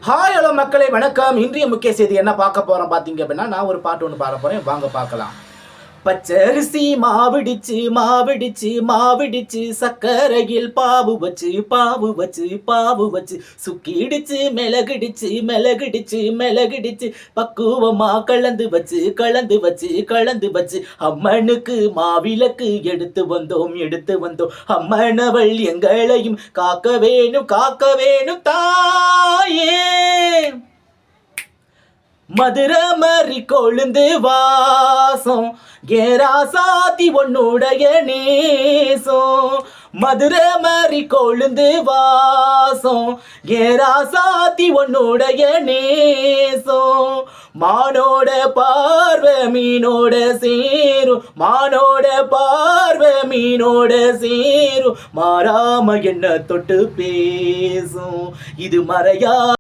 Hi hello மக்களே வணக்கம். இன்றைய முக்கிய செய்தி என்ன பார்க்க போறோம் பார்த்தீங்க அப்படின்னா, நான் ஒரு பாட்டு ஒன்று பாட போறேன். வாங்க பார்க்கலாம். பச்சரிசி மாவிடிச்சு மாவிடிச்சு மாவிடிச்சு சக்கரையில் பாவு வச்சு பாவு வச்சு பாவு வச்சு சுக்கிடிச்சு மிளகிடிச்சு மிளகிடிச்சு மிளகிடிச்சு பக்குவமா கலந்து வச்சு கலந்து வச்சு கலந்து வச்சு அம்மனுக்கு மாவிளக்கு எடுத்து வந்தோம் அம்மனவள் எங்களையும் காக்க வேணும் தாயே. மதுரை மறி கொழுந்து வாசம் ஏராசாத்தி உன்னுடைய நேசம். மதுரை மறி கொழுந்து வாசம் ஏராசாத்தி உன்னுடைய நேசம். மானோட பார்வை மீனோட சேரும் மானோட பார்வை மீனோட சேரும் மாறாம என்ன தொட்டு பேசும் இது மறையா